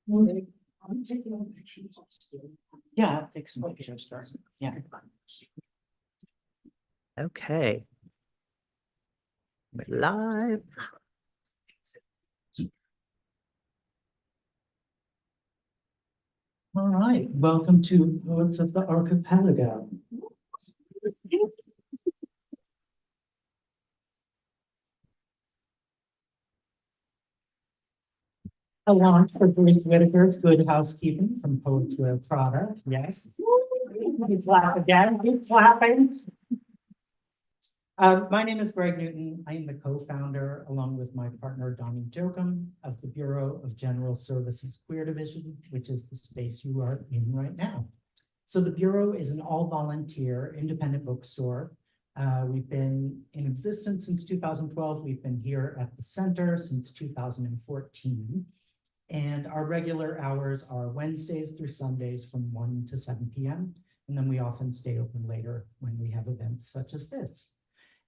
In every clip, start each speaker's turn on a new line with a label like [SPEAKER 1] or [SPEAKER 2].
[SPEAKER 1] Yeah, I'll take some pictures. Yeah.
[SPEAKER 2] Okay. We're live.
[SPEAKER 1] All right, welcome to Poets of the Archipelago. A launch for Bruce Whitacre's Good Housekeeping from Poets Wear Prada. Yes. We clap again. Keep clapping. My name is Greg Newton. I am the co-founder, along with my partner Donnie Jokum, of the Bureau of General Services Queer Division, which is the space you are in right now. So the Bureau is an all-volunteer independent bookstore. We've been in existence since 2012. We've been here at the center since 2014. And our regular hours are Wednesdays through Sundays from 1 to 7 p.m. And then we often stay open later when we have events such as this.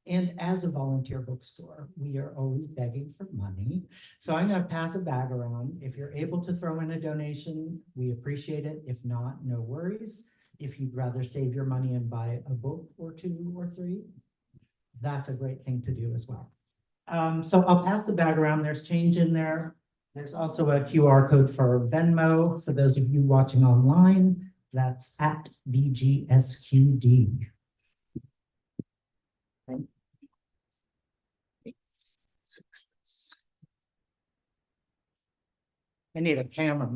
[SPEAKER 1] And as a volunteer bookstore, we are always begging for money. So I'm going to pass a bag around. If you're able to throw in a donation, we appreciate it. If not, no worries. If you'd rather save your money and buy a book or two or three, that's a great thing to do as well. So I'll pass the bag around. There's change in there. There's also a QR code for Venmo. For those of you watching online, that's at BGSQD. I need a camera.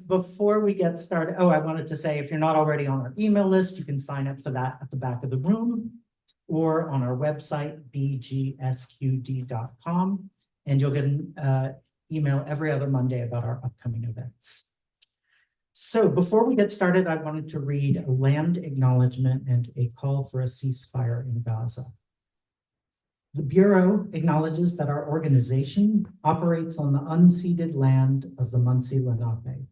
[SPEAKER 1] Before we get started, I wanted to say, if you're not already on our email list, you can sign up for that at the back of the room or on our website, bgsqd.com, and you'll get an email every other Monday about our upcoming events. So before we get started, I wanted to read a land acknowledgement and a call for a ceasefire in Gaza. The Bureau acknowledges that our organization operates on the unceded land of the Munsee Lenape.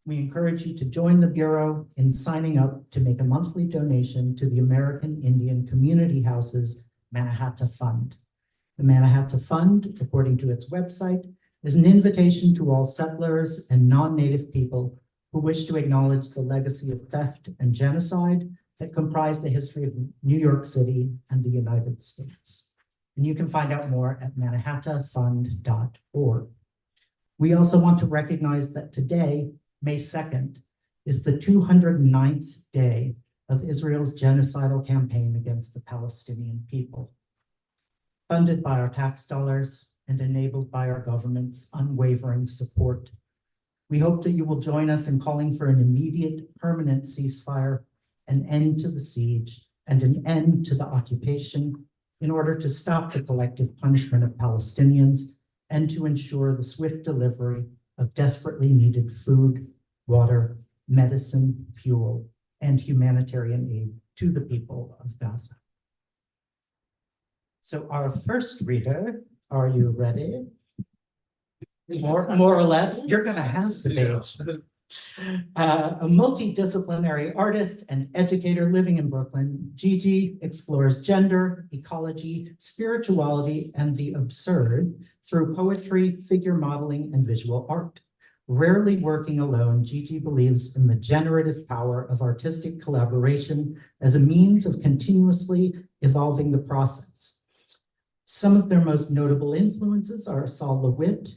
[SPEAKER 1] We encourage you to join the Bureau in signing up to make a monthly donation to the American Indian Community Houses Mannahatta Fund. The Mannahatta Fund, according to its website, is an invitation to all settlers and non-native people who wish to acknowledge the legacy of theft and genocide that comprise the history of New York City and the United States. And you can find out more at mannahattafund.org. We also want to recognize that today, May 2nd, is the 209th day of Israel's genocidal campaign against the Palestinian people. Funded by our tax dollars and enabled by our government's unwavering support, we hope that you will join us in calling for an immediate, permanent ceasefire, an end to the siege, and an end to the occupation, in order to stop the collective punishment of Palestinians and to ensure the swift delivery of desperately needed food, water, medicine, fuel, and humanitarian aid to the people of Gaza. So our first reader, are you ready? More or less, you're gonna have to be. A multidisciplinary artist and educator living in Brooklyn, Gigi explores gender, ecology, spirituality, and the absurd through poetry, figure modeling, and visual art. Rarely working alone, Gigi believes in the generative power of artistic collaboration as a means of continuously evolving the process. Some of their most notable influences are Saul LeWitt,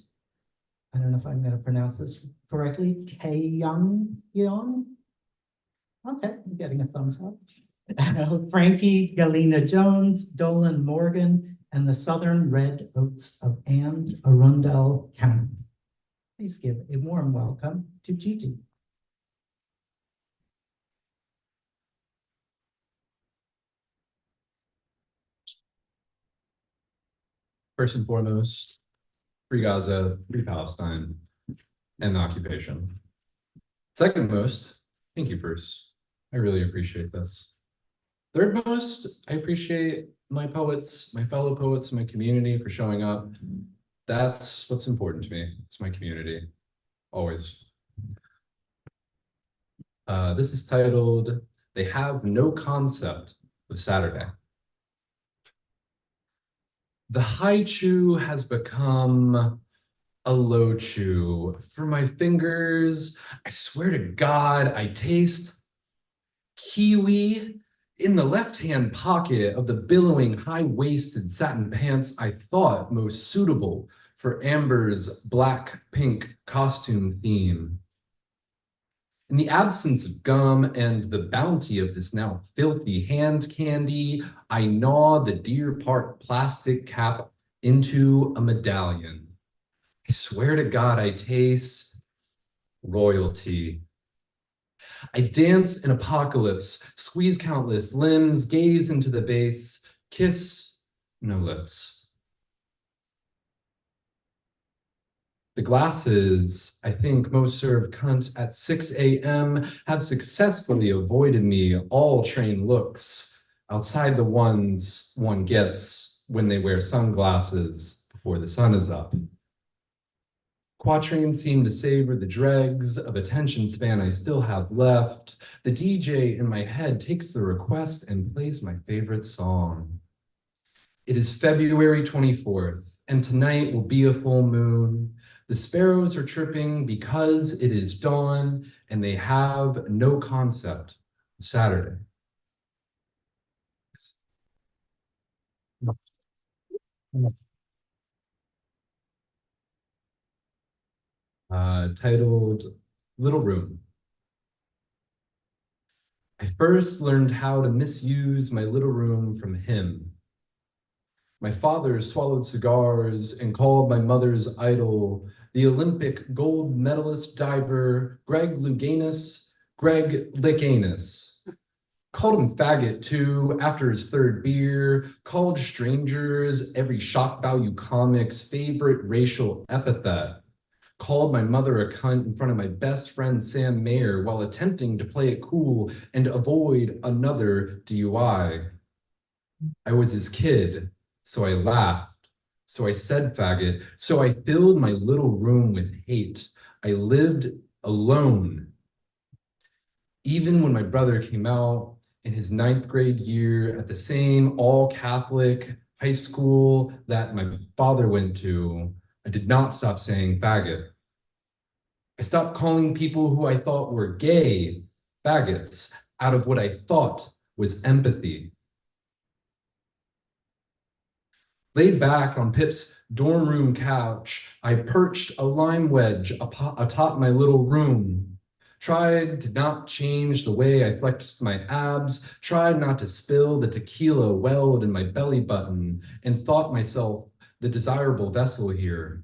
[SPEAKER 1] I don't know if I'm going to pronounce this correctly, Taeyang Yeon. Okay, I'm getting a thumbs up. Frankie Galena Jones, Dolan Morgan, and the Southern Red Oaks of Anne Arundel County. Please give a warm welcome to Gigi.
[SPEAKER 3] First and foremost, free Gaza, free Palestine, and the occupation. Second most, thank you, Bruce. I really appreciate this. Third most, I appreciate my poets, my fellow poets, my community for showing up. That's what's important to me. It's my community, always. This is titled, They Have No Concept of Saturday. The haiku has become a low chew. For my fingers, I swear to God, I taste kiwi. In the left-hand pocket of the billowing high-waisted satin pants I thought most suitable for Amber's black-pink costume theme. In the absence of gum and the bounty of this now filthy hand candy, I gnaw the Deer Park plastic cap into a medallion. I swear to God, I taste royalty. I dance in apocalypse, squeeze countless limbs, gaze into the base, kiss no lips. The glasses, I think most serve cunt at 6 a.m., have successfully avoided me all train looks, outside the ones one gets when they wear sunglasses before the sun is up. Quatrains seem to savor the dregs of attention span I still have left. The DJ in my head takes the request and plays my favorite song. It is February 24th, and tonight will be a full moon. The sparrows are chirping because it is dawn, and they have no concept of Saturday. Titled Little Room. I first learned how to misuse my little room from him. My father swallowed cigars and called my mother's idol the Olympic gold medalist diver Greg Louganis, Greg Lickanus. Called him faggot too after his third beer, called strangers every shock value comic's favorite racial epithet. Called my mother a cunt in front of my best friend Sam Mayer while attempting to play it cool and avoid another DUI. I was his kid, so I laughed. So I said faggot. So I filled my little room with hate. I lived alone. Even when my brother came out in his 9th grade year at the same all-Catholic high school that my father went to, I did not stop saying faggot. I stopped calling people who I thought were gay faggots out of what I thought was empathy. Laid back on Pip's dorm room couch, I perched a lime wedge atop my little room. Tried to not change the way I flexed my abs, tried not to spill the tequila welled in my belly button, and thought myself the desirable vessel here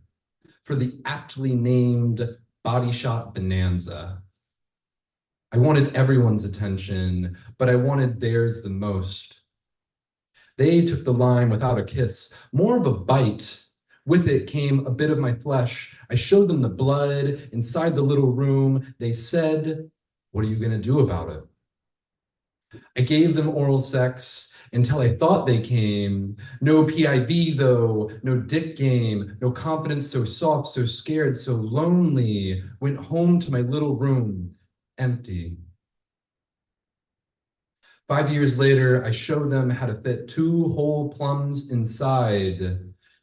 [SPEAKER 3] for the aptly named Body Shot Bonanza. I wanted everyone's attention, but I wanted theirs the most. They took the lime without a kiss, more of a bite. With it came a bit of my flesh. I showed them the blood inside the little room. They said, "What are you going to do about it?" I gave them oral sex until I thought they came. No PIV though, no dick game, no confidence so soft, so scared, so lonely. Went home to my little room, empty. 5 years later, I showed them how to fit 2 whole plums inside.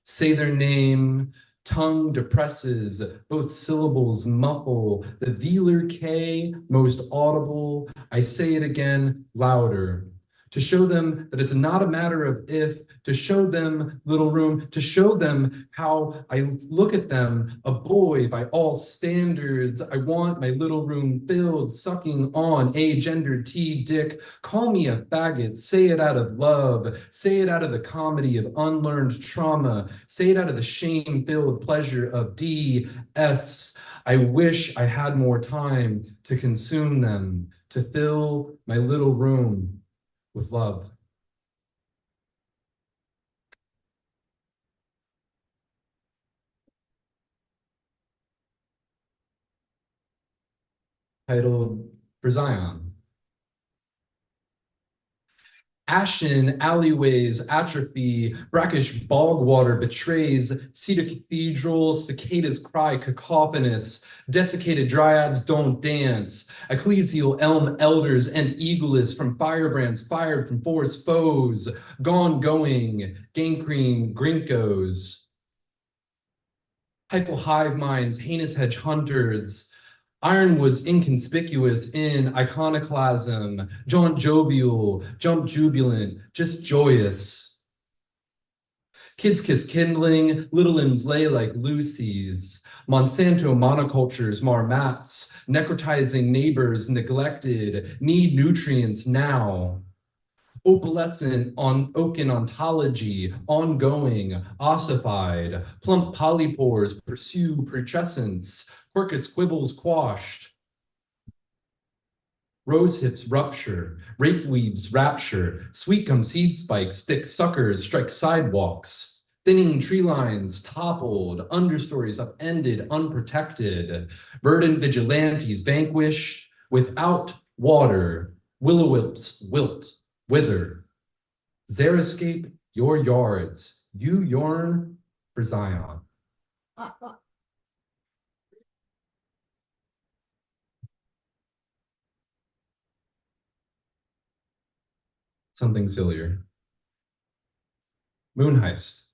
[SPEAKER 3] Say their name, tongue depresses, both syllables muffle, the velar K most audible. I say it again louder. To show them that it's not a matter of if, to show them little room, to show them how I look at them, a boy by all standards. I want my little room filled, sucking on a gendered T dick. Call me a faggot, say it out of love, say it out of the comedy of unlearned trauma, say it out of the shame-filled pleasure of DS. I wish I had more time to consume them, to fill my little room with love. Titled For Zion. Ashen alleyways atrophy, brackish bog water betrays, cedar cathedral, cicadas cry cacophonous, desiccated dryads don't dance, ecclesial elm elders and eagles from firebrands fired from forest foes, gone going, gangrene grinkos. Hypo hive minds, heinous hedge hunters, ironwoods inconspicuous in iconoclasm, jaunt jovial, jump jubilant, just joyous. Kids kiss kindling, little limbs lay like Lucy's. Monsanto monocultures mar mats, necrotizing neighbors neglected, need nutrients now. Opalescent on oaken ontology, ongoing, ossified, plump polypores pursue putrescence, quercus quibbles quashed. Rose hips rupture, rape weeds rapture, sweet gum seed spikes stick suckers, strike sidewalks. Thinning tree lines toppled, understories upended, unprotected. Verdant vigilantes vanquished, without water. Willow-whips wilt, wither. Xeriscape your yards, you yearn for Zion. Something sillier. Moon heist.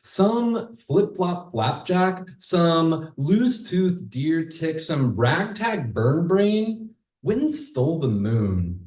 [SPEAKER 3] Some flip-flop flapjack, some loose-toothed deer tick, some ragtag burn brain went and stole the moon.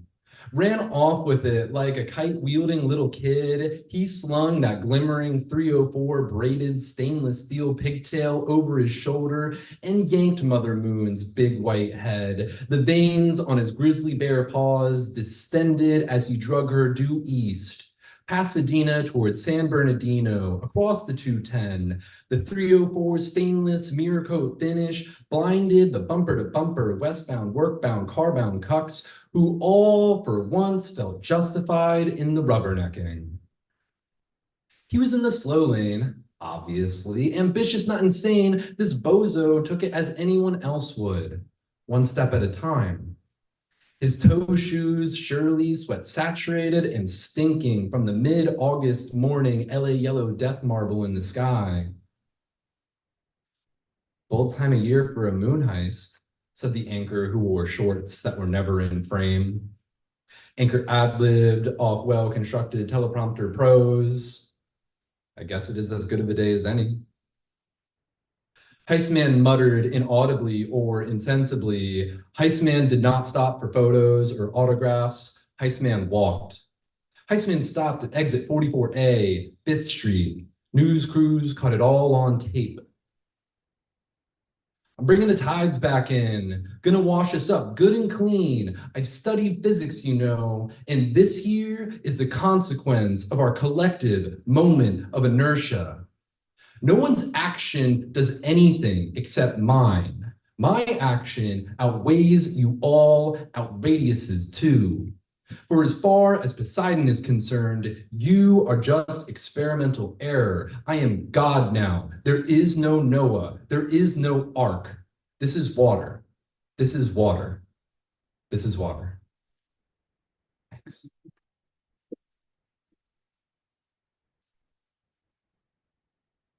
[SPEAKER 3] Ran off with it like a kite-wielding little kid. He slung that glimmering 304 braided stainless steel pigtail over his shoulder and yanked Mother Moon's big white head. The veins on his grizzly bear paws distended as he drug her due east. Pasadena towards San Bernardino, across the 210. The 304 stainless mirror coat finish blinded the bumper-to-bumper, westbound, workbound, carbound cucks who all for once felt justified in the rubbernecking. He was in the slow lane, obviously, ambitious, not insane. This bozo took it as anyone else would, one step at a time. His toe shoes surely sweat saturated and stinking from the mid-August morning LA yellow death marble in the sky. Bold time of year for a moon heist, said the anchor who wore shorts that were never in frame. Anchor ad-libbed off well-constructed teleprompter prose. I guess it is as good of a day as any. Heistman muttered inaudibly or insensibly. Heistman did not stop for photos or autographs. Heistman walked. Heistman stopped at exit 44A, 5th Street. News crews caught it all on tape. I'm bringing the tides back in, gonna wash us up good and clean. I've studied physics, you know, and this here is the consequence of our collective moment of inertia. No one's action does anything except mine. My action outweighs you all, outrageouses too. For as far as Poseidon is concerned, you are just experimental error. I am God now. There is no Noah. There is no ark. This is water. This is water. This is water. Thanks.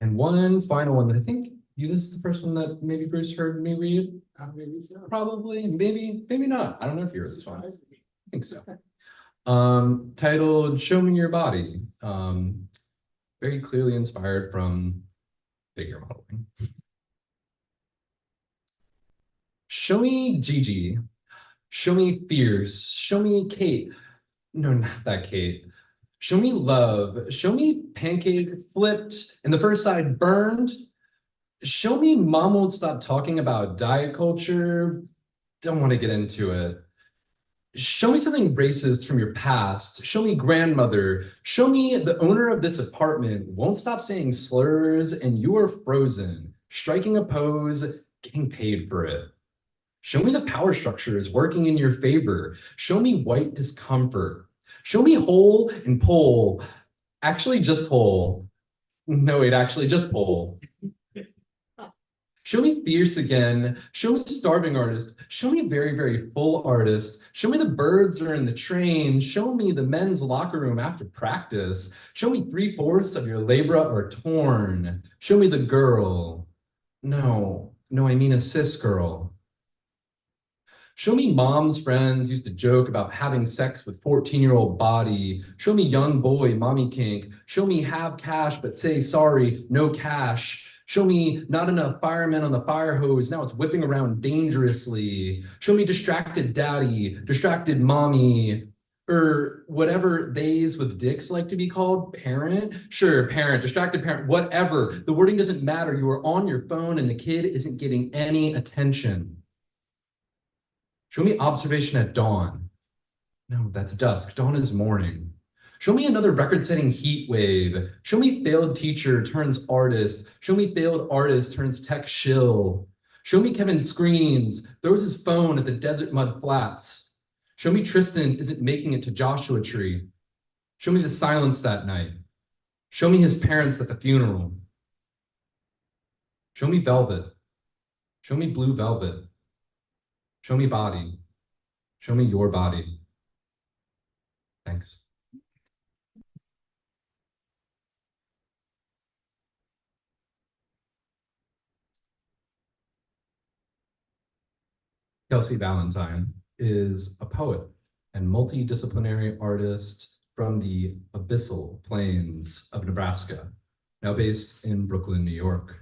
[SPEAKER 3] And one final one that I think this is the first one that maybe Bruce heard me read.
[SPEAKER 2] Maybe so.
[SPEAKER 3] Probably, maybe not. I don't know if you heard this one. I think so. Titled Show Me Your Body. Very clearly inspired from figure modeling. Show me Gigi. Show me Fierce. Show me Kate. No, not that Kate. Show me love. Show me pancake flipped and the first side burned. Show me mom won't stop talking about diet culture. Don't want to get into it. Show me something racist from your past. Show me grandmother. Show me the owner of this apartment won't stop saying slurs and you are frozen, striking a pose, getting paid for it. Show me the power structure is working in your favor. Show me white discomfort. Show me whole and pole. Actually, just whole. No, wait, actually, just pole. Show me fierce again. Show me starving artist. Show me very, very full artist. Show me the birds are in the train. Show me the men's locker room after practice. Show me 3/4 of your labra are torn. Show me the girl. No, I mean a cis girl. Show me mom's friends used to joke about having sex with 14-year-old body. Show me young boy, mommy kink. Show me have cash, but say sorry, no cash. Show me not enough firemen on the fire hose. Now it's whipping around dangerously. Show me distracted daddy, distracted mommy, or whatever theys with dicks like to be called. Parent? Sure, parent, distracted parent, whatever. The wording doesn't matter. You are on your phone and the kid isn't getting any attention. Show me observation at dawn. No, that's dusk. Dawn is morning. Show me another record-setting heat wave. Show me failed teacher turns artist. Show me failed artist turns tech shill. Show me Kevin screams, throws his phone at the desert mud flats. Show me Tristan isn't making it to Joshua Tree. Show me the silence that night. Show me his parents at the funeral. Show me velvet. Show me blue velvet. Show me body. Show me your body. Thanks. Kelsea Valentine is a poet and multidisciplinary artist from the abyssal plains of Nebraska, now based in Brooklyn, New York.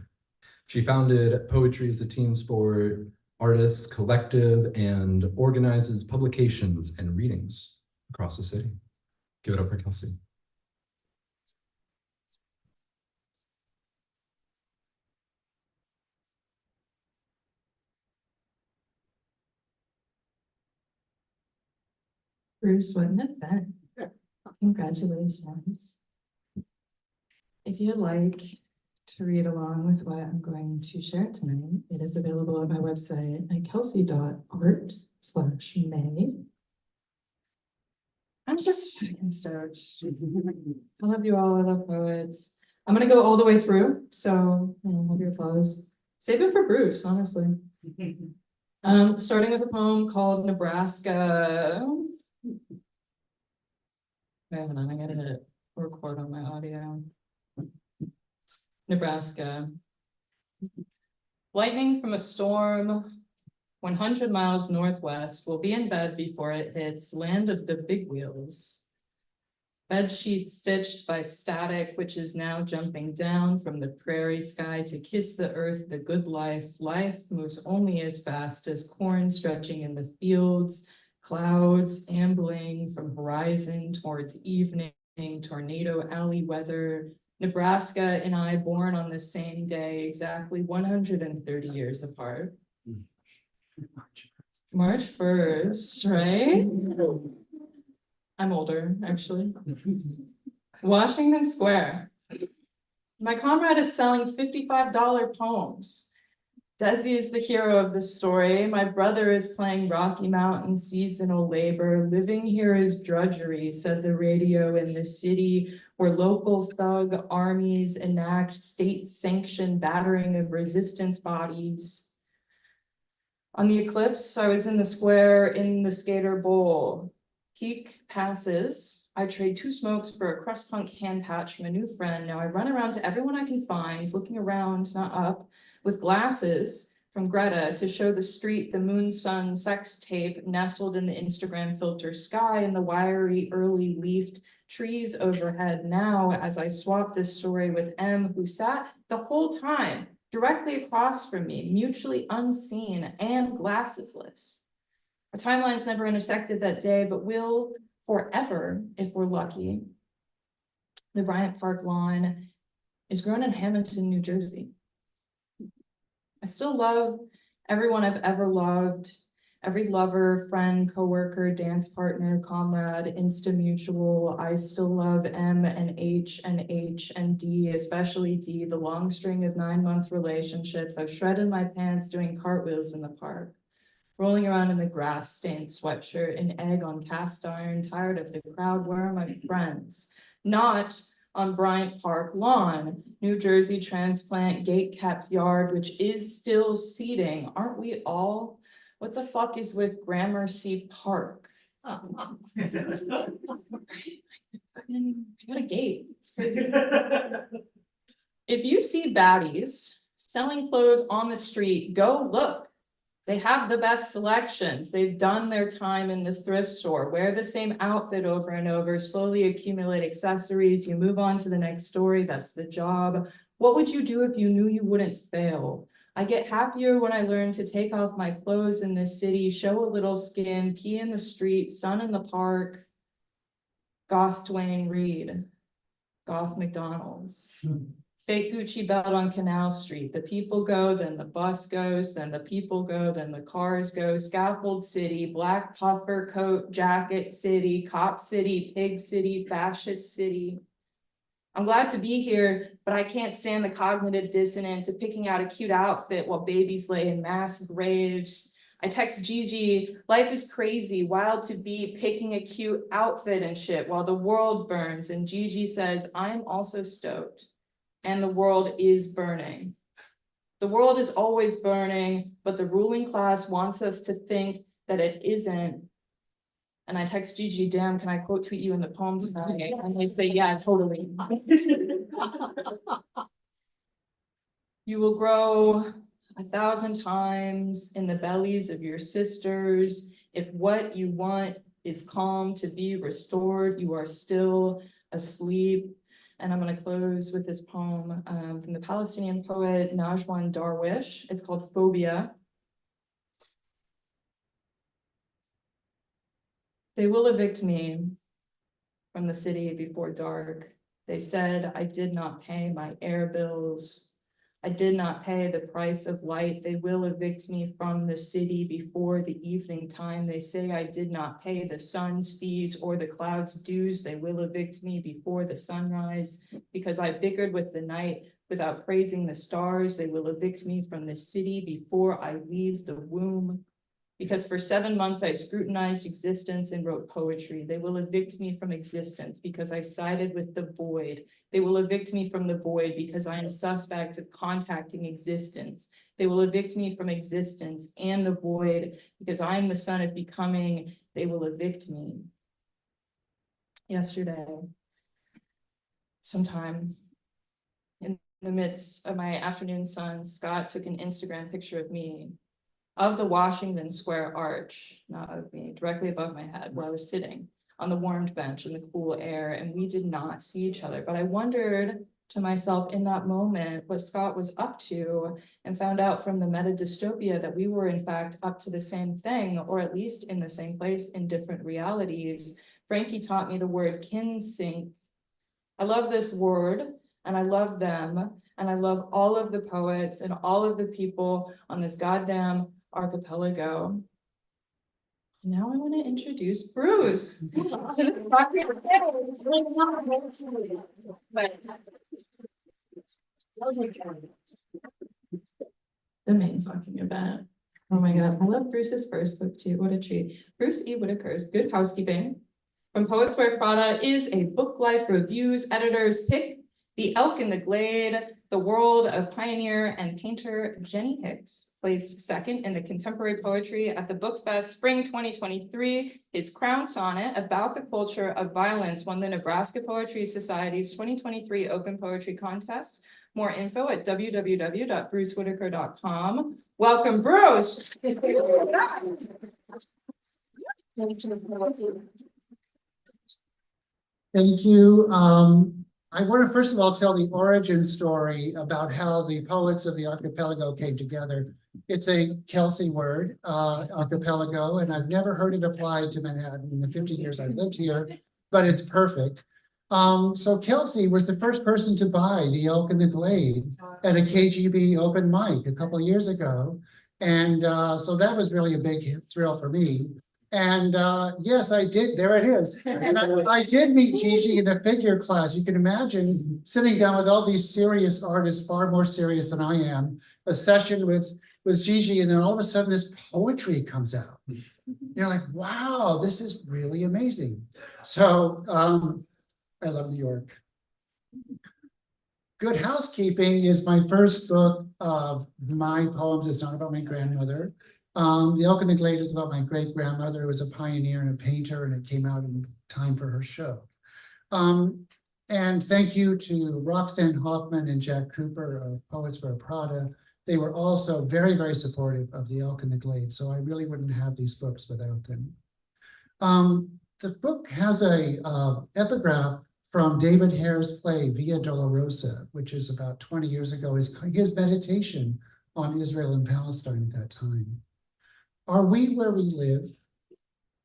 [SPEAKER 3] She founded Poetry as a Team Sport Artists Collective and organizes publications and readings across the city. Give it up for Kelsea.
[SPEAKER 2] Bruce, what an event. Congratulations. If you'd like to read along with what I'm going to share tonight, it is available on my website at kelsea.art/May. I'm just fucking stoked. I love you all. I love poets. I'm going to go all the way through, so hold your applause. Save it for Bruce, honestly. Starting with a poem called Nebraska. Wait, hold on, I gotta hit record on my audio. Nebraska. Lightning from a storm 100 miles northwest will be in bed before it hits land of the big wheels. Bed sheets stitched by static, which is now jumping down from the prairie sky to kiss the earth, the good life. Life moves only as fast as corn stretching in the fields, clouds ambling from horizon towards evening, tornado alley weather. Nebraska and I born on the same day, exactly 130 years apart. March 1st, right? I'm older, actually. Washington Square. My comrade is selling $55 poems. Desi is the hero of this story. My brother is playing Rocky Mountain seasonal labor. Living here is drudgery, said the radio in the city where local thug armies enact state-sanctioned battering of resistance bodies. On the eclipse, I was in the square in the Skater Bowl. Peak passes. I trade 2 smokes for a crust punk hand patch from a new friend. Now I run around to everyone I can find, looking around, not up, with glasses from Greta to show the street the moon sun sex tape nestled in the Instagram filter sky and the wiry early leafed trees overhead. Now, as I swap this story with M, who sat the whole time directly across from me, mutually unseen and glassesless. Our timelines never intersected that day, but will forever if we're lucky. The Bryant Park lawn is grown in Hamilton, New Jersey. I still love everyone I've ever loved, every lover, friend, coworker, dance partner, comrade, Insta-mutual. I still love M and H and H and D, especially D, the long string of 9-month relationships. I've shredded my pants doing cartwheels in the park, rolling around in the grass-stained sweatshirt, an egg on cast iron, tired of the crowd. Where are my friends? Not on Bryant Park lawn, New Jersey transplant gate-kept yard, which is still seating. Aren't we all? What the fuck is with Gramercy Park? I got a gate. It's crazy. If you see baddies selling clothes on the street, go look. They have the best selections. They've done their time in the thrift store, wear the same outfit over and over, slowly accumulate accessories. You move on to the next story. That's the job. What would you do if you knew you wouldn't fail? I get happier when I learn to take off my clothes in this city, show a little skin, pee in the street, sun in the park. Goth Dwayne Reed, Goth McDonald's. Fake Gucci belt on Canal Street. The people go, then the bus goes, then the people go, then the cars go. Scaffold City, black puffer coat, jacket city, cop city, pig city, fascist city. I'm glad to be here, but I can't stand the cognitive dissonance of picking out a cute outfit while babies lay in mass graves. I text Gigi, life is crazy, wild to be picking a cute outfit and shit while the world burns. And Gigi says, I'm also stoked. And the world is burning. The world is always burning, but the ruling class wants us to think that it isn't. And I text Gigi, damn, can I quote tweet you in the poem tonight? And they say, yeah, totally. You will grow 1,000 times in the bellies of your sisters. If what you want is calm to be restored, you are still asleep. And I'm going to close with this poem from the Palestinian poet Najwan Darwish. It's called Phobia. They will evict me from the city before dark. They said I did not pay my air bills. I did not pay the price of light. They will evict me from the city before the evening time. They say I did not pay the sun's fees or the clouds' dues. They will evict me before the sunrise because I bickered with the night without praising the stars. They will evict me from the city before I leave the womb. Because for 7 months I scrutinized existence and wrote poetry. They will evict me from existence because I sided with the void. They will evict me from the void because I am suspect of contacting existence. They will evict me from existence and the void because I am the son of becoming. They will evict me. Yesterday, sometime in the midst of my afternoon sun, Scott took an Instagram picture of me of the Washington Square arch, not of me, directly above my head, where I was sitting on the warmed bench in the cool air, and we did not see each other. But I wondered to myself in that moment what Scott was up to, and found out from the meta dystopia that we were in fact up to the same thing, or at least in the same place in different realities. Frankie taught me the word kinsync. I love this word, and I love them, and I love all of the poets and all of the people on this goddamn archipelago. Now I want to introduce Bruce to the fucking the main fucking event. Oh my god, I love Bruce's first book too. What a treat. Bruce E. Whitacre's Good Housekeeping from Poets Wear Prada is a book life reviews editor's pick. The Elk in the Glade, the world of pioneer and painter Jenny Hicks, placed second in the contemporary poetry at the Book Fest Spring 2023. His crown sonnet about the culture of violence won the Nebraska Poetry Society's 2023 Open Poetry Contest. More info at www.brucewhitaker.com. Welcome, Bruce.
[SPEAKER 4] Thank you. I want to first of all tell the origin story about how the poets of the archipelago came together. It's a Kelsea word, archipelago, and I've never heard it applied to Manhattan in the 50 years I've lived here, but it's perfect. So Kelsea was the first person to buy The Elk in the Glade at a KGB open mic a couple of years ago. And so that was really a big thrill for me. And yes, I did. There it is. And I did meet Gigi in a figure class. You can imagine sitting down with all these serious artists, far more serious than I am, a session with Gigi, and then all of a sudden this poetry comes out. You're like, wow, this is really amazing. So I love New York. Good Housekeeping is my first book of my poems. It's not about my grandmother. The Elk in the Glade is about my great-grandmother, who was a pioneer and a painter, and it came out in time for her show. And thank you to Roxanne Hoffman and Jack Cooper of Poets Wear Prada They were also very, very supportive of the Elk in the Glade, so I really wouldn't have these books without them. The book has a epigraph from David Hare's play Via Dolorosa, which is about 20 years ago, his meditation on Israel and Palestine at that time. Are we where we live,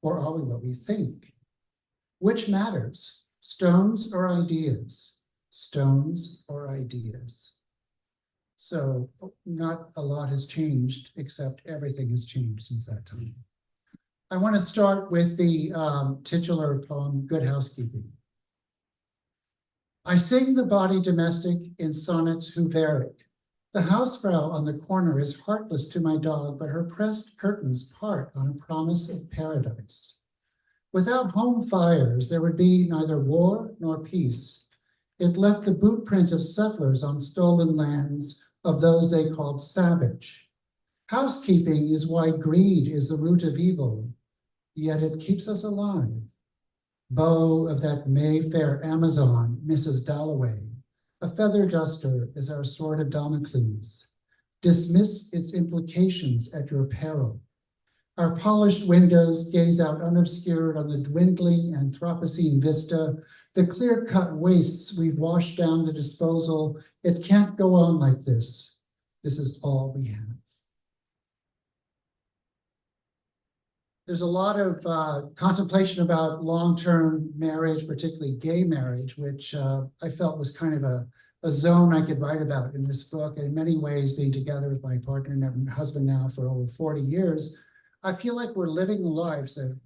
[SPEAKER 4] or are we what we think? Which matters, stones or ideas? Stones or ideas? So not a lot has changed, except everything has changed since that time. I want to start with the titular poem, Good Housekeeping. I sing the body domestic in sonnets Hooveric. The housefrau on the corner is heartless to my dog, but her pressed curtains part on a promise of paradise. Without home fires, there would be neither war nor peace. It left the boot print of settlers on stolen lands of those they called savage. Housekeeping is why greed is the root of evil, yet it keeps us alive. Beau of that Mayfair Amazon, Mrs. Dalloway, a feather duster is our sword of Damocles. Dismiss its implications at your peril. Our polished windows gaze out unobscured on the dwindling Anthropocene vista, the clear-cut wastes we've washed down the disposal. It can't go on like this. This is all we have. There's a lot of contemplation about long-term marriage, particularly gay marriage, which I felt was kind of a zone I could write about in this book. And in many ways, being together with my partner and husband now for over 40 years, I feel like we're living the lives of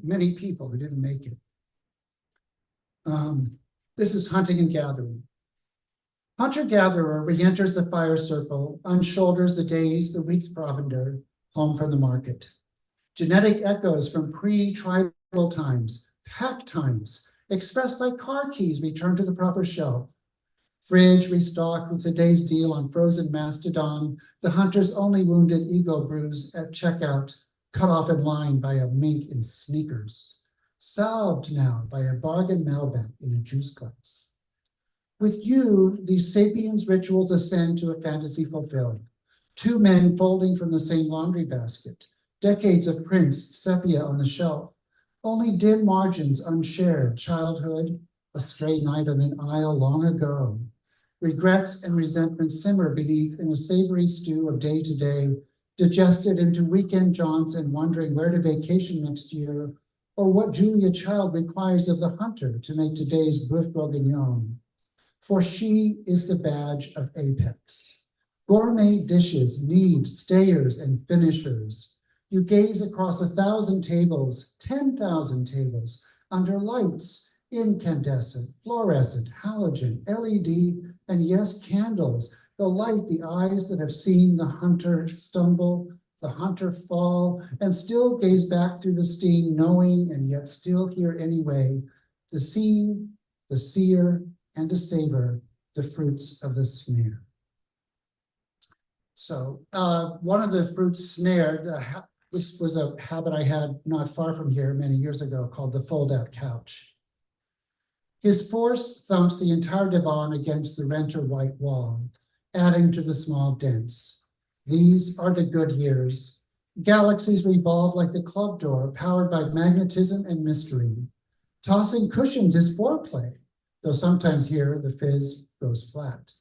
[SPEAKER 4] many people who didn't make it. This is hunting and gathering. Hunter-gatherer re-enters the fire circle, unshoulders the days, the week's provender, home from the market. Genetic echoes from pre-tribal times, pack times, expressed by car keys returned to the proper shelf. Fridge restocked with today's deal on frozen mastodon, the hunter's only wounded ego bruise at checkout, cut off in line by a mink in sneakers. Salved now by a bargain Malbec in a juice glass. With you, these sapiens rituals ascend to a fantasy fulfilled. Two men folding from the same laundry basket. Decades of prints, sepia on the shelf. Only dim margins unshared. Childhood, a stray night on an aisle long ago. Regrets and resentment simmer beneath in a savory stew of day to day, digested into weekend jaunts and wondering where to vacation next year, or what Julia Child requires of the hunter to make today's boeuf bourguignon. For she is the badge of apex. Gourmet dishes need stayers and finishers. You gaze across 1,000 tables, 10,000 tables, under lights, incandescent, fluorescent, halogen, LED, and yes, candles, the light, the eyes that have seen the hunter stumble, the hunter fall, and still gaze back through the steam, knowing and yet still here anyway, the scene, the seer, and the savor, the fruits of the snare. So one of the fruits snared, this was a habit I had not far from here many years ago called the fold-out couch. His force thumps the entire divan against the renter white wall, adding to the small dents. These are the good years. Galaxies revolve like the club door, powered by magnetism and mystery. Tossing cushions is foreplay, though sometimes here the fizz goes flat.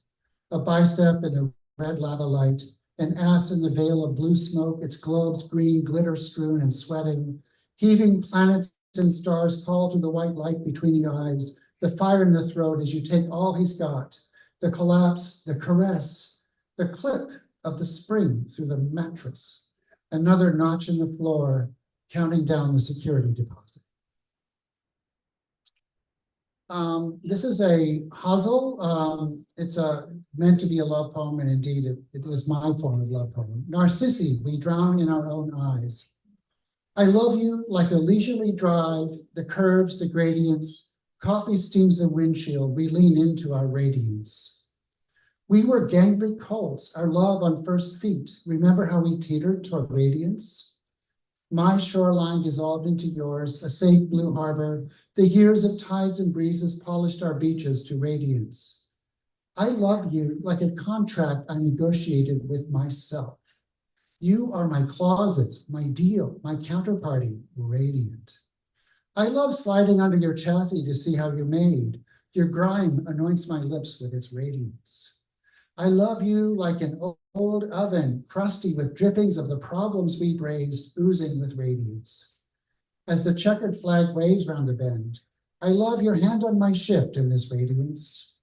[SPEAKER 4] A bicep in the red lava light, an ass in the veil of blue smoke, its globes green, glitter strewn and sweating. Heaving planets and stars call to the white light between the eyes, the fire in the throat as you take all he's got, the collapse, the caress, the clip of the spring through the mattress, another notch in the floor, counting down the security deposit. This is a Hazel. It's meant to be a love poem, and indeed it is my form of love poem. Narcissi, we drown in our own eyes. I love you like a leisurely drive, the curves, the gradients, coffee steams the windshield, we lean into our radiance. We were gangly colts, our love on first feet. Remember how we teetered toward radiance? My shoreline dissolved into yours, a safe blue harbor. The years of tides and breezes polished our beaches to radiance. I love you like a contract I negotiated with myself. You are my closet, my deal, my counterparty, radiant. I love sliding under your chassis to see how you're made. Your grime anoints my lips with its radiance. I love you like an old oven, crusty with drippings of the problems we've raised, oozing with radiance. As the checkered flag waves round the bend, I love your hand on my shift in this radiance.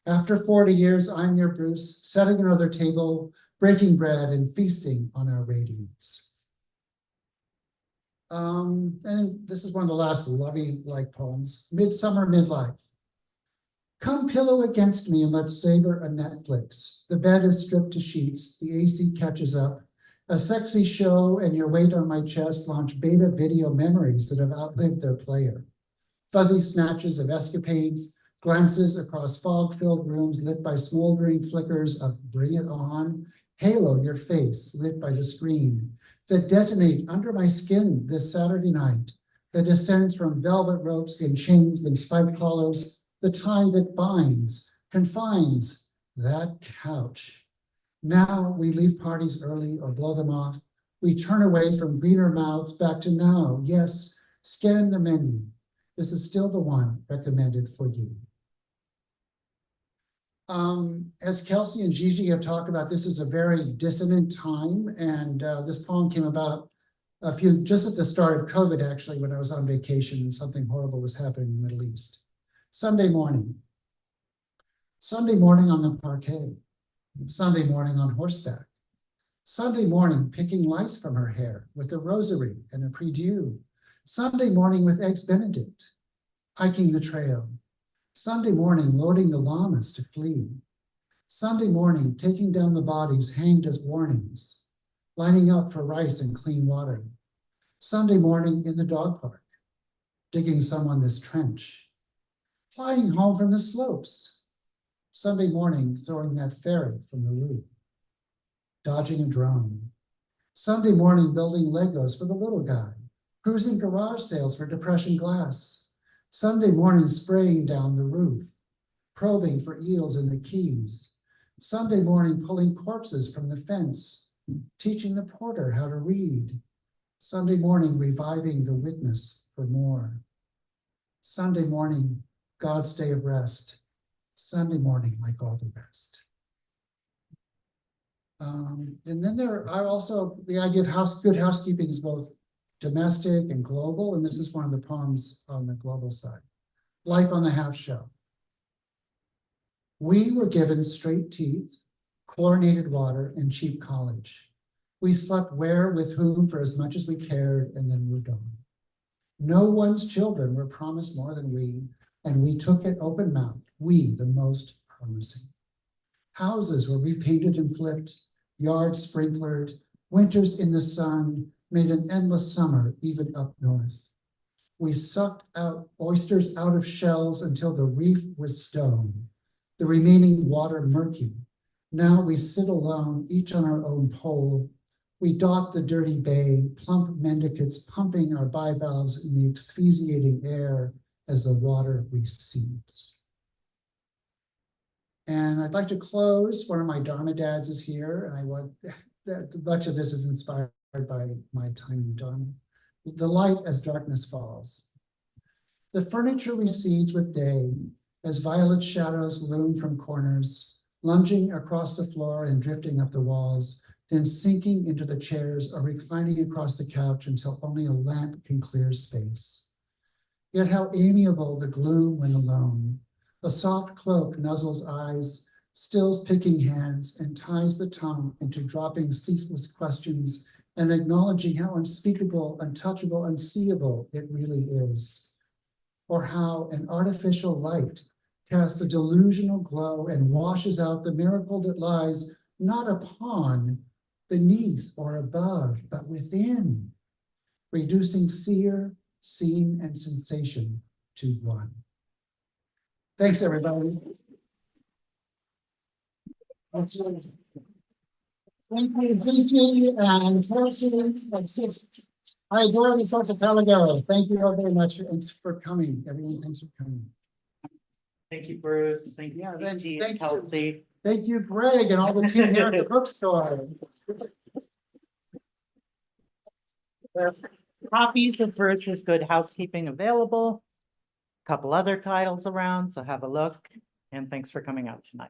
[SPEAKER 4] After 40 years, I'm your Bruce, setting another table, breaking bread and feasting on our radiance. And this is one of the last lovey-like poems, Midsummer Midlife. Come pillow against me and let's savor a Netflix. The bed is stripped to sheets, the AC catches up. A sexy show and your weight on my chest launch beta video memories that have outlived their player. Fuzzy snatches of escapades, glances across fog-filled rooms lit by smoldering flickers of Bring It On, halo your face lit by the screen, that detonate under my skin this Saturday night, that descends from velvet ropes and chains and spike collars, the tie that binds, confines that couch. Now we leave parties early or blow them off. We turn away from greener mouths back to now. Yes, scan the menu. This is still the one recommended for you. As Kelsey and Gigi have talked about, this is a very dissonant time, and this poem came about just at the start of COVID, actually, when I was on vacation and something horrible was happening in the Middle East. Sunday morning on the parquet, Sunday morning on horseback, Sunday morning picking lice from her hair with a rosary and a prie-dieu, Sunday morning with eggs Benedict, hiking the trail, Sunday morning loading the llamas to flee, Sunday morning taking down the bodies hanged as warnings, lining up for rice and clean water, Sunday morning in the dog park, digging someone this trench, flying home from the slopes, Sunday morning throwing that ferry from the roof, dodging a drone, Sunday morning building Legos for the little guy, cruising garage sales for depression glass, Sunday morning spraying down the roof, probing for eels in the keys, Sunday morning pulling corpses from the fence, teaching the porter how to read, Sunday morning reviving the witness for more, Sunday morning God's day of rest, Sunday morning like all the rest. And then there are also the idea of good housekeeping is both domestic and global, and this is one of the poems on the global side. Life on the Half Shell. We were given straight teeth, chlorinated water, and cheap college. We slept where, with whom, for as much as we cared, and then moved on. No one's children were promised more than we, and we took it open mouthed, we the most promising. Houses were repainted and flipped, yards sprinklered, winters in the sun made an endless summer even up north. We sucked out oysters out of shells until the reef was stone, the remaining water murky. Now we sit alone, each on our own pole. We dot the dirty bay, plump mendicates pumping our bivalves in the asphyxiating air as the water recedes. And I'd like to close. One of my Dharma dads is here, and I want much of this is inspired by my time in Dharma. The light as darkness falls. The furniture recedes with day as violet shadows loom from corners, lunging across the floor and drifting up the walls, then sinking into the chairs or reclining across the couch until only a lamp can clear space. Yet how amiable the gloom when alone. A soft cloak nuzzles eyes, stills picking hands, and ties the tongue into dropping ceaseless questions and acknowledging how unspeakable, untouchable, unseeable it really is. Or how an artificial light casts a delusional glow and washes out the miracle that lies not upon, beneath, or above, but within, reducing seer, scene, and sensation to one. Thanks, everybody. Thank you, Gigi and Kelsea. I adore this archipelago. Thank you all very much for coming. Everyone, thanks for coming.
[SPEAKER 1] Thank you, Bruce. Thank you,
[SPEAKER 4] Yeah,
[SPEAKER 1] Gigi
[SPEAKER 4] thank
[SPEAKER 1] and
[SPEAKER 4] you.
[SPEAKER 1] Kelsey.
[SPEAKER 4] Thank you, Greg, and all the team here at the bookstore.
[SPEAKER 1] Copies of Bruce's Good Housekeeping available. Couple other titles around, so have a look. And thanks for coming out tonight.